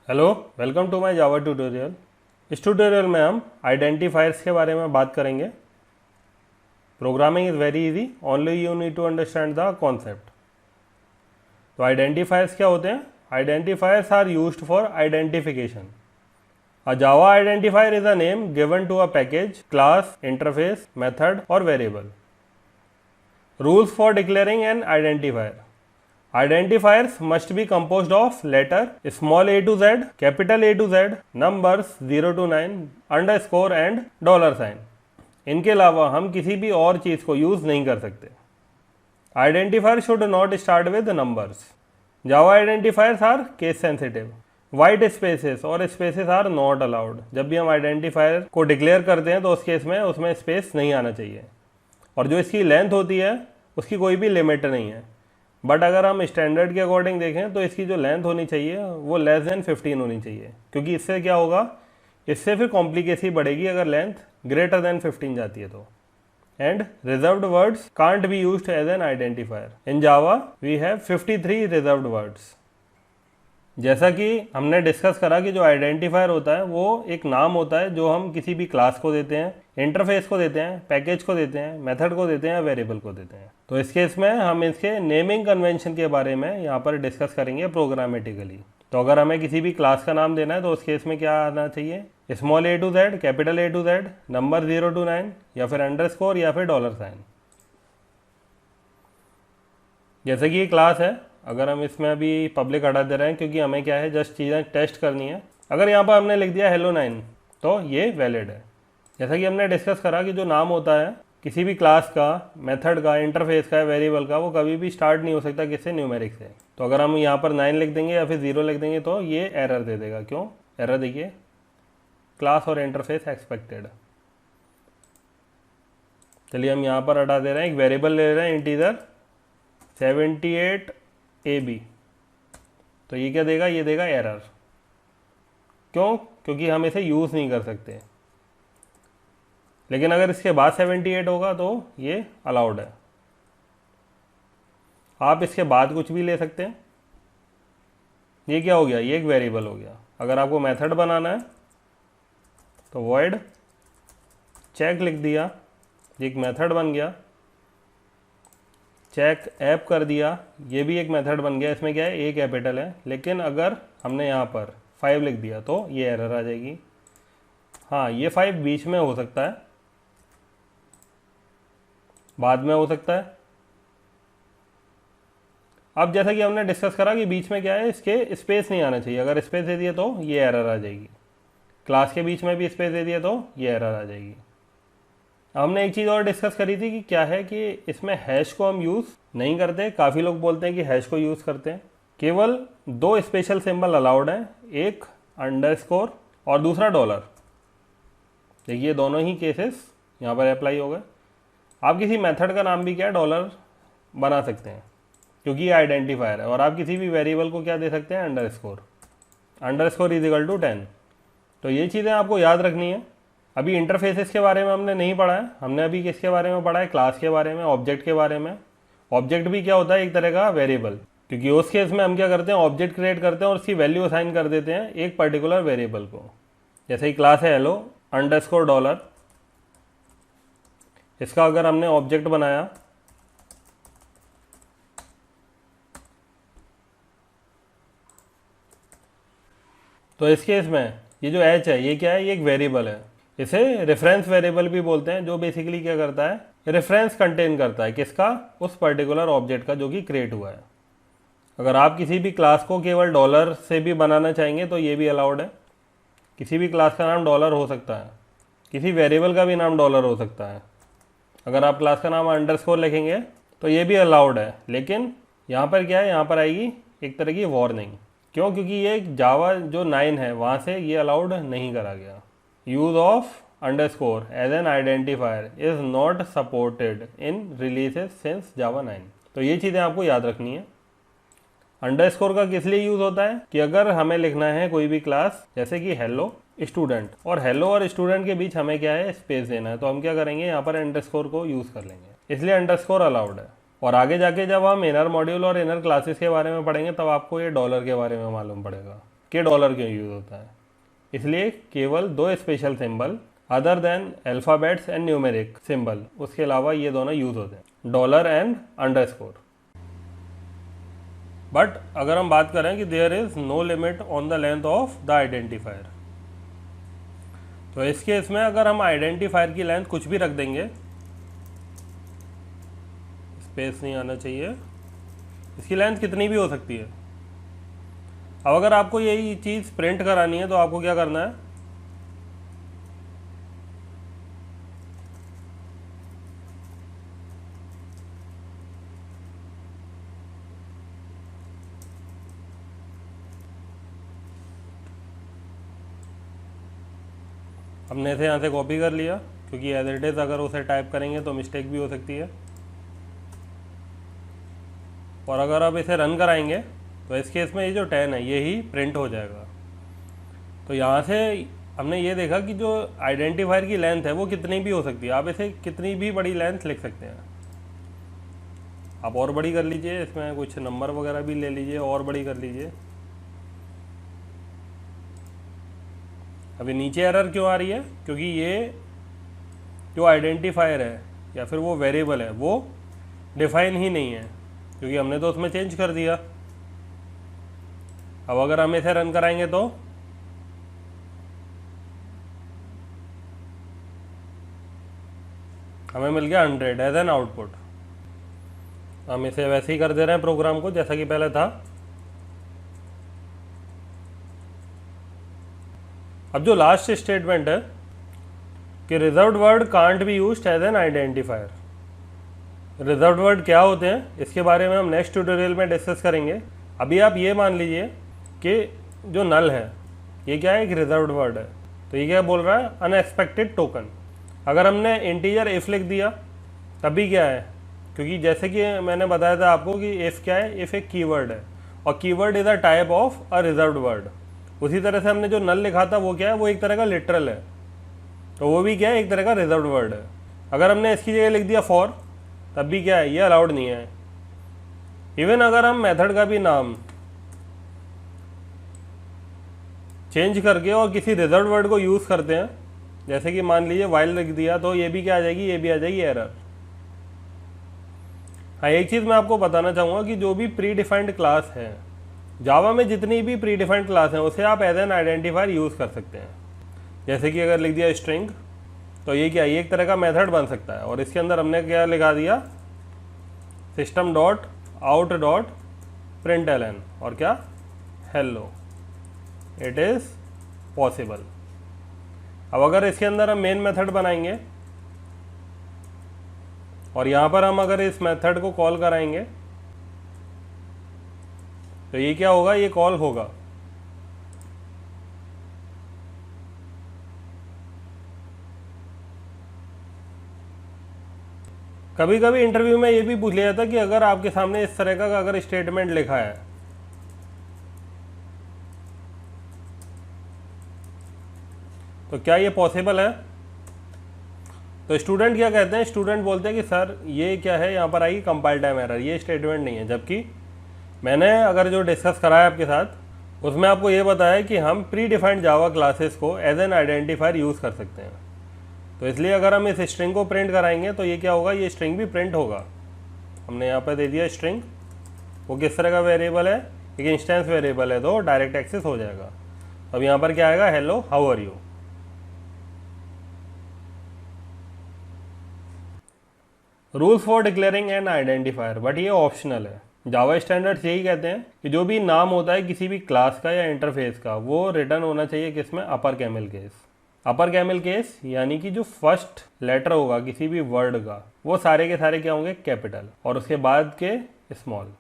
Hello, welcome to my Java tutorial. इस tutorial में हम आइडेंटिफायर्स के बारे में बात करेंगे। Programming is very easy, only you need to understand the concept. तो आइडेंटिफायर्स क्या होते हैं? Identifiers are used for identification. A Java identifier is a name given to a package, class, interface, method और variable. Rules for declaring an identifier: Identifiers must be composed of letter small a to z, capital A to Z, numbers 0 to 9, underscore and dollar sign। इनके अलावा हम किसी भी और चीज़ को use नहीं कर सकते। Identifier should not start with numbers। Java identifiers are case sensitive। White spaces और spaces are not allowed। जब भी हम आइडेंटिफायर को डिक्लेयर करते हैं तो उस केस में उसमें स्पेस नहीं आना चाहिए। और जो इसकी लेंथ होती है उसकी कोई भी लिमिट नहीं है। बट अगर हम स्टैंडर्ड के अकॉर्डिंग देखें तो इसकी जो लेंथ होनी चाहिए वो लेस देन 15 होनी चाहिए, क्योंकि इससे क्या होगा, इससे फिर कॉम्प्लिकेसी बढ़ेगी अगर लेंथ ग्रेटर देन 15 जाती है तो। And reserved words can't be used as an identifier. In Java we have 53 reserved words. जैसा कि हमने डिस्कस करा कि जो आइडेंटिफायर होता है वो एक नाम होता है जो हम किसी भी क्लास को देते हैं, इंटरफेस को देते हैं, पैकेज को देते हैं, मेथड को देते हैं या वेरिएबल को देते हैं। तो इस केस में हम इसके नेमिंग कन्वेंशन के बारे में यहाँ पर डिस्कस करेंगे प्रोग्रामेटिकली। तो अगर हमें किसी भी क्लास का नाम देना है तो उस केस में क्या आना चाहिए? Small a to z, capital A to Z, number 0 to 9 या फिर अंडरस्कोर या फिर डॉलर साइन। जैसे कि ये क्लास है, अगर हम इसमें अभी पब्लिक हटा दे रहे हैं क्योंकि हमें क्या है, जस्ट चीज़ें टेस्ट करनी है। अगर यहाँ पर हमने लिख दिया हेलो 9 तो ये वैलिड है। जैसा कि हमने डिस्कस करा कि जो नाम होता है किसी भी क्लास का, मेथड का, इंटरफेस का, वेरिएबल का, वो कभी भी स्टार्ट नहीं हो सकता किससे? न्यूमेरिक से। तो अगर हम यहाँ पर 9 लिख देंगे या फिर 0 लिख देंगे तो ये एरर दे देगा। क्यों एरर? देखिए, क्लास और इंटरफेस एक्सपेक्टेड। चलिए हम यहाँ पर हटा दे रहे हैं, एक वेरिएबल ले रहे हैं इंटीजर 78 AB। तो ये क्या देगा? ये देगा एरर। क्यों? क्योंकि हम इसे यूज़ नहीं कर सकते। लेकिन अगर इसके बाद 78 होगा तो ये अलाउड है। आप इसके बाद कुछ भी ले सकते हैं। ये क्या हो गया? ये एक वेरिएबल हो गया। अगर आपको मेथड बनाना है तो वॉइड चेक लिख दिया, एक मेथड बन गया। चेक ऐप कर दिया, ये भी एक मेथड बन गया। इसमें क्या है? ए कैपिटल है। लेकिन अगर हमने यहाँ पर 5 लिख दिया तो ये एरर आ जाएगी। हाँ, ये 5 बीच में हो सकता है, बाद में हो सकता है। अब जैसा कि हमने डिस्कस करा कि बीच में क्या है, इसके स्पेस नहीं आना चाहिए। अगर स्पेस दे दिया तो ये एरर आ जाएगी। क्लास के बीच में भी स्पेस दे दिया तो ये एरर आ जाएगी। हमने एक चीज़ और डिस्कस करी थी कि क्या है कि इसमें हैश को हम यूज़ नहीं करते। काफ़ी लोग बोलते हैं कि हैश को यूज़ करते हैं। केवल 2 स्पेशल सिंबल अलाउड हैं, एक अंडरस्कोर और दूसरा डॉलर। देखिए, दोनों ही केसेस यहाँ पर अप्लाई हो गए। आप किसी मेथड का नाम भी क्या है, डॉलर बना सकते हैं क्योंकि ये आइडेंटिफायर है। और आप किसी भी वेरिएबल को क्या दे सकते हैं? Underscore. Underscore is equal to 10। तो ये चीज़ें आपको याद रखनी है। अभी इंटरफेसेस के बारे में हमने नहीं पढ़ा है। हमने अभी किसके बारे में पढ़ा है? क्लास के बारे में, ऑब्जेक्ट के बारे में। ऑब्जेक्ट भी क्या होता है? एक तरह का वेरिएबल। क्योंकि उस केस में हम क्या करते हैं? ऑब्जेक्ट क्रिएट करते हैं और उसकी वैल्यू असाइन कर देते हैं एक पर्टिकुलर वेरिएबल को। जैसे ही क्लास है हेलो अंडरस्कोर डॉलर, इसका अगर हमने ऑब्जेक्ट बनाया तो इस केस में ये जो h है ये क्या है? ये एक वेरिएबल है। इसे रेफरेंस वेरिएबल भी बोलते हैं, जो बेसिकली क्या करता है? रेफरेंस कंटेन करता है किसका? उस पर्टिकुलर ऑब्जेक्ट का जो कि क्रिएट हुआ है। अगर आप किसी भी क्लास को केवल डॉलर से भी बनाना चाहेंगे तो ये भी अलाउड है। किसी भी क्लास का नाम डॉलर हो सकता है, किसी वेरिएबल का भी नाम डॉलर हो सकता है। अगर आप क्लास का नाम अंडरस्कोर लिखेंगे तो ये भी अलाउड है। लेकिन यहाँ पर क्या है? यहाँ पर आएगी एक तरह की वार्निंग। क्यों? क्योंकि ये जावा जो 9 है वहाँ से ये अलाउड नहीं करा गया। Use of underscore as an identifier is not supported in releases since Java 9। तो ये चीज़ें आपको याद रखनी है। अंडरस्कोर का किस लिए यूज़ होता है कि अगर हमें लिखना है कोई भी क्लास, जैसे कि हेलो स्टूडेंट, और हेलो और स्टूडेंट के बीच हमें क्या है? स्पेस देना है, तो हम क्या करेंगे? यहाँ पर अंडरस्कोर को यूज़ कर लेंगे। इसलिए अंडरस्कोर अलाउड है। और आगे जाके जब हम इनर मॉड्यूल और इनर क्लासेस के बारे में पढ़ेंगे तब आपको ये डॉलर के बारे में मालूम पड़ेगा। कि डॉलर क्यों यूज़ होता है। इसलिए केवल 2 special symbol other than alphabets and numeric symbol, उसके अलावा ये दोनों यूज़ होते हैं, डॉलर एंड अंडरस्कोर। बट अगर हम बात करें कि there is no limit on the length of the identifier, तो इस केस में अगर हम आइडेंटिफायर की लेंथ कुछ भी रख देंगे, स्पेस नहीं आना चाहिए, इसकी लेंथ कितनी भी हो सकती है। अब अगर आपको यही चीज़ प्रिंट करानी है तो आपको क्या करना है, हमने इसे यहाँ से कॉपी कर लिया, क्योंकि एज इट इज़ अगर उसे टाइप करेंगे तो मिस्टेक भी हो सकती है। और अगर आप इसे रन कराएंगे तो इस केस में ये जो 10 है यही प्रिंट हो जाएगा। तो यहाँ से हमने ये देखा कि जो आइडेंटिफायर की लेंथ है वो कितनी भी हो सकती है, आप इसे कितनी भी बड़ी लेंथ लिख सकते हैं। आप और बड़ी कर लीजिए, इसमें कुछ नंबर वगैरह भी ले लीजिए, और बड़ी कर लीजिए। अभी नीचे एरर क्यों आ रही है, क्योंकि ये जो आइडेंटिफायर है या फिर वो वेरिएबल है वो डिफाइन ही नहीं है, क्योंकि हमने तो उसमें चेंज कर दिया। अब अगर हम इसे रन कराएंगे तो हमें मिल गया 100 एज एन आउटपुट। हम इसे वैसे ही कर दे रहे हैं प्रोग्राम को जैसा कि पहले था। अब जो लास्ट स्टेटमेंट है कि reserved word can't be used as an identifier, reserved word क्या होते हैं इसके बारे में हम नेक्स्ट ट्यूटोरियल में डिस्कस करेंगे। अभी आप ये मान लीजिए कि जो नल है ये क्या है, एक रिजर्व्ड वर्ड है। तो ये क्या बोल रहा है, अनएक्सपेक्टेड टोकन। अगर हमने इंटीजर इफ़ लिख दिया तब भी क्या है, क्योंकि जैसे कि मैंने बताया था आपको कि इफ़ क्या है, इफ़ एक कीवर्ड है और keyword is a type of a reserved word. उसी तरह से हमने जो नल लिखा था वो क्या है, वो एक तरह का लिटरल है, तो वो भी क्या है, एक तरह का रिजर्व्ड वर्ड है। अगर हमने इसकी जगह लिख दिया फॉर तब भी क्या है, ये अलाउड नहीं है। इवन अगर हम मेथड का भी नाम चेंज करके और किसी रिजर्व्ड वर्ड को यूज़ करते हैं, जैसे कि मान लीजिए वाइल लिख दिया, तो ये भी क्या आ जाएगी, ये भी आ जाएगी एरर। हाँ, एक चीज़ मैं आपको बताना चाहूँगा कि जो भी प्री डिफाइंड क्लास है जावा में, जितनी भी प्री डिफाइंड क्लास हैं उसे आप एज एन आइडेंटिफायर यूज़ कर सकते हैं। जैसे कि अगर लिख दिया स्ट्रिंग, तो ये क्या, ये एक तरह का मेथड बन सकता है, और इसके अंदर हमने क्या लिखा दिया, system dot out dot println और क्या, हेलो, इट इज़ पॉसिबल। अब अगर इसके अंदर हम मेन मेथड बनाएंगे और यहाँ पर हम अगर इस मेथड को कॉल कराएंगे तो ये क्या होगा, ये कॉल होगा। कभी कभी इंटरव्यू में ये भी पूछ लिया जाता है कि अगर आपके सामने इस तरह का अगर स्टेटमेंट लिखा है तो क्या ये पॉसिबल है। तो स्टूडेंट क्या कहते हैं, स्टूडेंट बोलते हैं कि सर ये क्या है, यहाँ पर आएगी कंपाइल टाइम एरर, ये स्टेटमेंट नहीं है। जबकि मैंने अगर जो डिस्कस करा है आपके साथ उसमें आपको ये बताया कि हम प्री डिफाइंड जावा क्लासेस को एज एन आइडेंटिफायर यूज़ कर सकते हैं। तो इसलिए अगर हम इस स्ट्रिंग को प्रिंट कराएंगे तो ये क्या होगा, ये स्ट्रिंग भी प्रिंट होगा। हमने यहाँ पर दे दिया स्ट्रिंग, वो किस तरह का वेरिएबल है, एक इंस्टेंस वेरिएबल है, तो डायरेक्ट एक्सेस हो जाएगा। अब यहाँ पर क्या आएगा, hello how are you. Rules for declaring an identifier, but ये ऑप्शनल है। जावा स्टैंडर्ड्स यही कहते हैं कि जो भी नाम होता है किसी भी क्लास का या इंटरफेस का, वो रिटर्न होना चाहिए किसमें, अपर कैमल केस। अपर कैमल केस यानी कि जो फर्स्ट लेटर होगा किसी भी वर्ड का वो सारे के सारे क्या होंगे, कैपिटल, और उसके बाद के स्मॉल।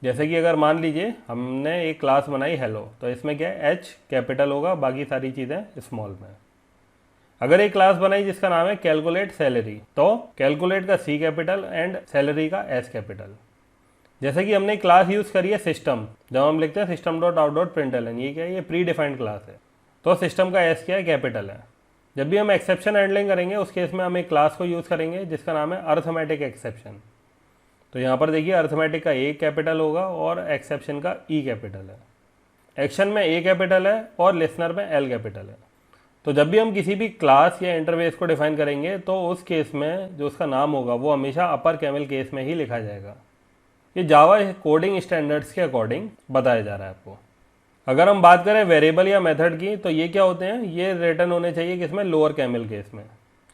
जैसे कि अगर मान लीजिए हमने एक क्लास बनाई हेलो, तो इसमें क्या है, एच कैपिटल होगा, बाकी सारी चीज़ें स्मॉल में। अगर एक क्लास बनाई जिसका नाम है कैलकुलेट सैलरी, तो कैलकुलेट का सी कैपिटल एंड सैलरी का एस कैपिटल। जैसे कि हमने क्लास यूज़ करी है सिस्टम, जब हम लिखते हैं system dot out dot println, ये क्या है, ये प्री डिफाइंड क्लास है, तो सिस्टम का एस क्या है, कैपिटल है। जब भी हम एक्सेप्शन हैंडलिंग करेंगे उस केस में हम एक क्लास को यूज़ करेंगे जिसका नाम है अर्थमेटिक एक्सेप्शन। तो यहाँ पर देखिए अर्थमेटिक का ए कैपिटल होगा और एक्सेप्शन का ई कैपिटल है। एक्शन में ए कैपिटल है और लिसनर में एल कैपिटल है। तो जब भी हम किसी भी क्लास या इंटरफेस को डिफाइन करेंगे तो उस केस में जो उसका नाम होगा वो हमेशा अपर कैमल केस में ही लिखा जाएगा। ये जावा कोडिंग स्टैंडर्ड्स के अकॉर्डिंग बताया जा रहा है आपको। अगर हम बात करें वेरिएबल या मेथड की तो ये क्या होते हैं, ये रिटर्न होने चाहिए किसमें, लोअर कैमल केस में।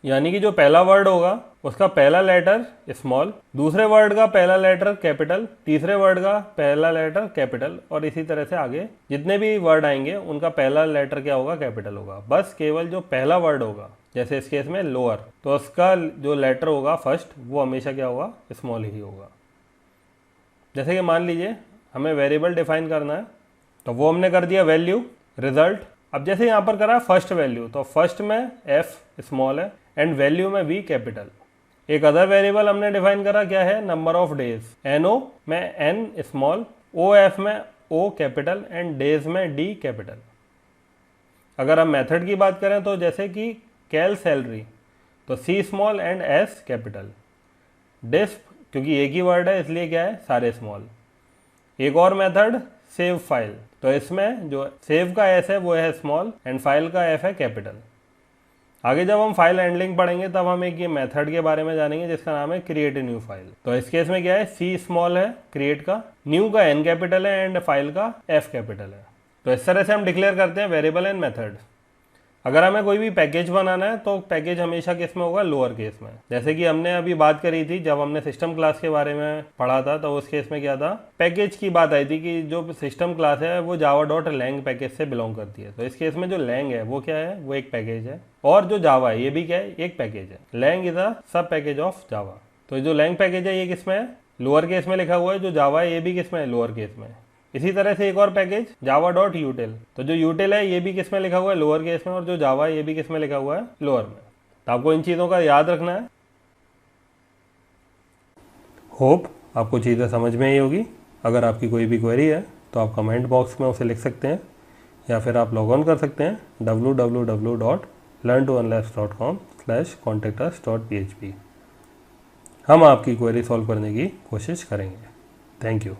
यानी कि जो पहला वर्ड होगा उसका पहला लेटर स्मॉल, दूसरे वर्ड का पहला लेटर कैपिटल, तीसरे वर्ड का पहला लेटर कैपिटल, और इसी तरह से आगे जितने भी वर्ड आएंगे उनका पहला लेटर क्या होगा, कैपिटल होगा। बस केवल जो पहला वर्ड होगा, जैसे इस केस में लोअर, तो उसका जो लेटर होगा फर्स्ट वो हमेशा क्या होगा, स्मॉल ही होगा। जैसे कि मान लीजिए हमें वेरिएबल डिफाइन करना है तो वो हमने कर दिया वैल्यू रिजल्ट। अब जैसे यहाँ पर करा फर्स्ट वैल्यू, तो फर्स्ट में एफ स्मॉल है एंड वैल्यू में वी कैपिटल। एक अदर वेरिएबल हमने डिफाइन करा, क्या है, नंबर ऑफ डेज, एनओ में एन स्मॉल, ओ एफ में ओ कैपिटल एंड डेज में डी कैपिटल। अगर हम मेथड की बात करें तो जैसे कि कैल सैलरी, तो C small and S capital. डिस्प, क्योंकि एक ही वर्ड है इसलिए क्या है, सारे स्मॉल। एक और मेथड सेव फाइल, तो इसमें जो सेव का एस है वो है स्मॉल एंड फाइल का एफ है कैपिटल। आगे जब हम फाइल हैंडलिंग पढ़ेंगे तब हम एक ये मेथड के बारे में जानेंगे जिसका नाम है क्रिएट ए न्यू फाइल। तो इस केस में क्या है, सी स्मॉल है क्रिएट का, न्यू का एन कैपिटल है एंड फाइल का एफ कैपिटल है। तो इस तरह से हम डिक्लेयर करते हैं वेरिएबल एंड मेथड। अगर हमें कोई भी पैकेज बनाना है तो पैकेज हमेशा किस में होगा, लोअर केस में। जैसे कि हमने अभी बात करी थी जब हमने सिस्टम क्लास के बारे में पढ़ा था, तो उस केस में क्या था, पैकेज की बात आई थी कि जो सिस्टम क्लास है वो java.lang पैकेज से बिलोंग करती है। तो इस केस में जो lang है वो क्या है, वो एक पैकेज है, और जो जावा है ये भी क्या है, एक पैकेज है। lang इज अ सब पैकेज ऑफ जावा। तो जो lang पैकेज है ये किस में है, लोअर केस में लिखा हुआ है। जो जावा है ये भी किस में है, लोअर केस में। इसी तरह से एक और पैकेज java.util, तो जो util है ये भी किस में लिखा हुआ है, लोअर केस में, और जो जावा है ये भी किस में लिखा हुआ है, लोअर में। तो आपको इन चीज़ों का याद रखना है। होप आपको चीज़ें समझ में आई होगी। अगर आपकी कोई भी क्वेरी है तो आप कमेंट बॉक्स में उसे लिख सकते हैं, या फिर आप लॉग ऑन कर सकते हैं www.learntounless.com/contactus.php। हम आपकी क्वेरी सॉल्व करने की कोशिश करेंगे। Thank you.